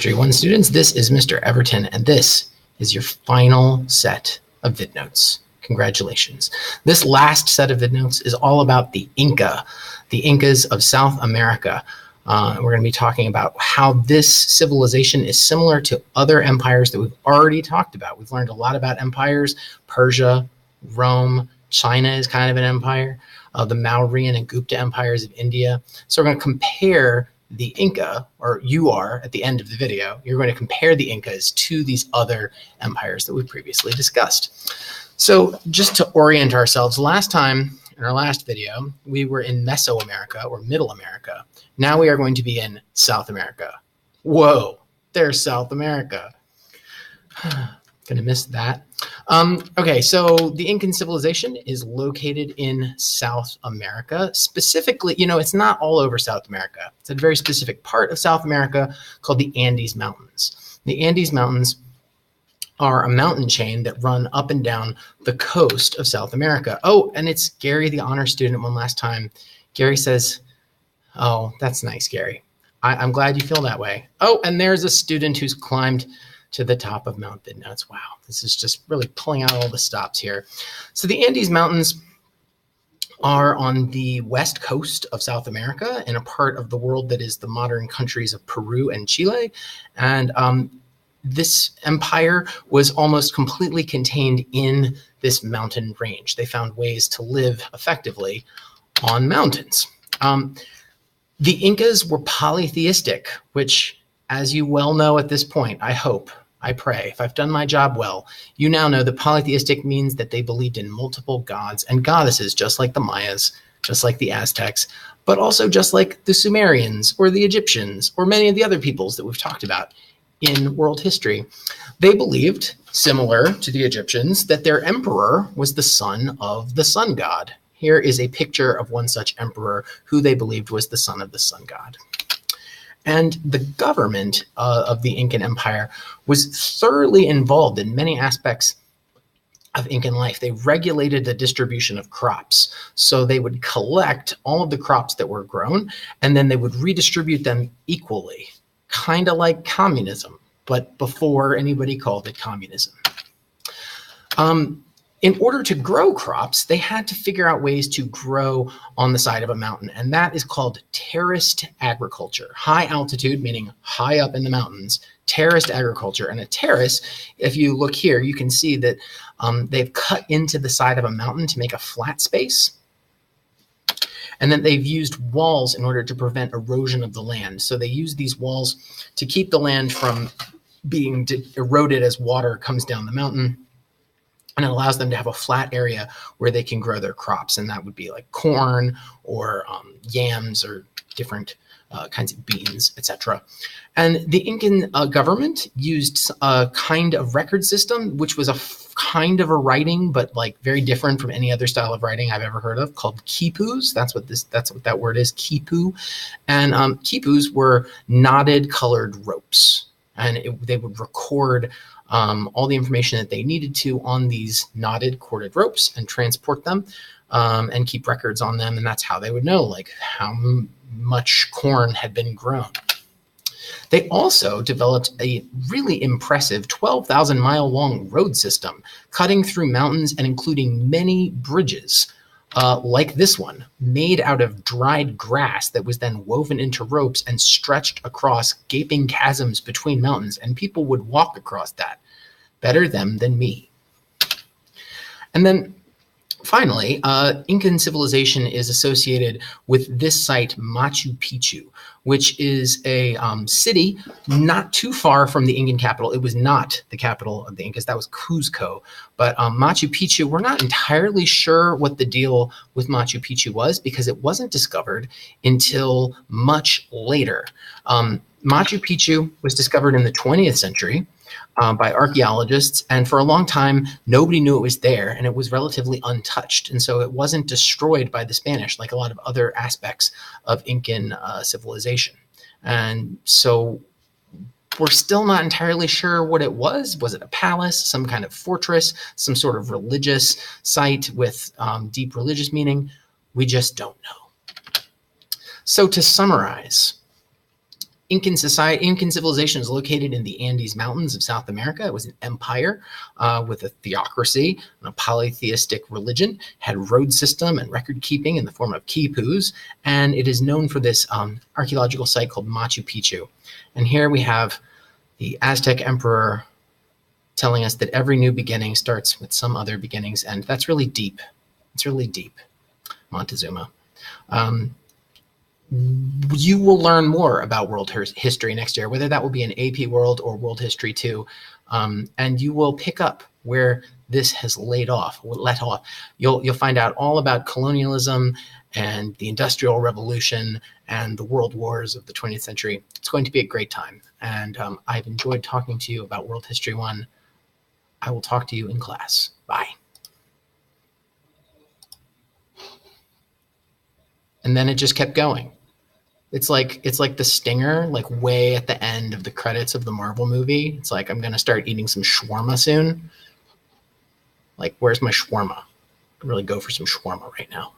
One students, this is Mr. Everton, and this is your final set of vidnotes. Congratulations. This last set of vidnotes is all about the Incas of South America. We're going to be talking about how this civilization is similar to other empires that we've already talked about. We've learned a lot about empires. Persia, Rome, China is kind of an empire. The Mauryan and Gupta empires of India. So we're going to compare the Inca, or you are at the end of the video, you're going to compare the Incas to these other empires that we previously discussed. So just to orient ourselves, last time in our last video, we were in Mesoamerica or Middle America. Now we are going to be in South America. Whoa, there's South America. Gonna miss that. Okay, so the Incan civilization is located in South America. Specifically, it's not all over South America. It's a very specific part of South America called the Andes Mountains. The Andes Mountains are a mountain chain that run up and down the coast of South America. Oh, and it's Gary, the honor student, one last time. Gary says, oh, that's nice, Gary. I'm glad you feel that way. Oh, and there's a student who's climbed to the top of Mount Vidnotes. Wow, this is just really pulling out all the stops here. So the Andes Mountains are on the west coast of South America in a part of the world that is the modern countries of Peru and Chile. And this empire was almost completely contained in this mountain range. They found ways to live effectively on mountains. The Incas were polytheistic, which, as you well know at this point, I hope, I pray, if I've done my job well, you now know that polytheistic means that they believed in multiple gods and goddesses, just like the Mayas, just like the Aztecs, but also just like the Sumerians or the Egyptians or many of the other peoples that we've talked about in world history. They believed, similar to the Egyptians, that their emperor was the son of the sun god. Here is a picture of one such emperor who they believed was the son of the sun god. And the government of the Incan Empire was thoroughly involved in many aspects of Incan life. They regulated the distribution of crops. So they would collect all of the crops that were grown, and then they would redistribute them equally, kind of like communism, but before anybody called it communism. In order to grow crops, they had to figure out ways to grow on the side of a mountain, and that is called terraced agriculture. High altitude, meaning high up in the mountains, terraced agriculture. And a terrace, if you look here, you can see that they've cut into the side of a mountain to make a flat space. And then they've used walls in order to prevent erosion of the land. So they use these walls to keep the land from being eroded as water comes down the mountain. And it allows them to have a flat area where they can grow their crops. And that would be like corn or yams or different kinds of beans, etc. And the Incan government used a kind of record system, which was a kind of a writing, but like very different from any other style of writing I've ever heard of, called quipus. That's what that word is, quipu. And quipus were knotted colored ropes. And they would record all the information that they needed to on these knotted corded ropes and transport them and keep records on them. And that's how they would know like how much corn had been grown. They also developed a really impressive 12,000 mile long road system cutting through mountains and including many bridges like this one, made out of dried grass that was then woven into ropes and stretched across gaping chasms between mountains, and people would walk across that. Better them than me. And then finally, Incan civilization is associated with this site, Machu Picchu, which is a city not too far from the Incan capital. It was not the capital of the Incas. That was Cuzco. But Machu Picchu, we're not entirely sure what the deal with Machu Picchu was because it wasn't discovered until much later. Machu Picchu was discovered in the 20th century by archaeologists, and for a long time nobody knew it was there, and it was relatively untouched, and so it wasn't destroyed by the Spanish like a lot of other aspects of Incan civilization. And so we're still not entirely sure what it was. Was it a palace, some kind of fortress, some sort of religious site with deep religious meaning? We just don't know. So to summarize, Incan society, Incan civilization is located in the Andes Mountains of South America. It was an empire with a theocracy and a polytheistic religion, had road system and record keeping in the form of quipus, and it is known for this archaeological site called Machu Picchu. And here we have the Aztec emperor telling us that every new beginning starts with some other beginning's end. That's really deep. It's really deep, Montezuma. You will learn more about world history next year, whether that will be an AP World or World History 2, and you will pick up where this has let off. You'll find out all about colonialism and the Industrial Revolution and the world wars of the 20th century. It's going to be a great time, and I've enjoyed talking to you about World History 1. I will talk to you in class. Bye. And then it just kept going. It's like the stinger, like way at the end of the credits of the Marvel movie. It's like, I'm going to start eating some shawarma soon. Like, where's my shawarma? I can really go for some shawarma right now.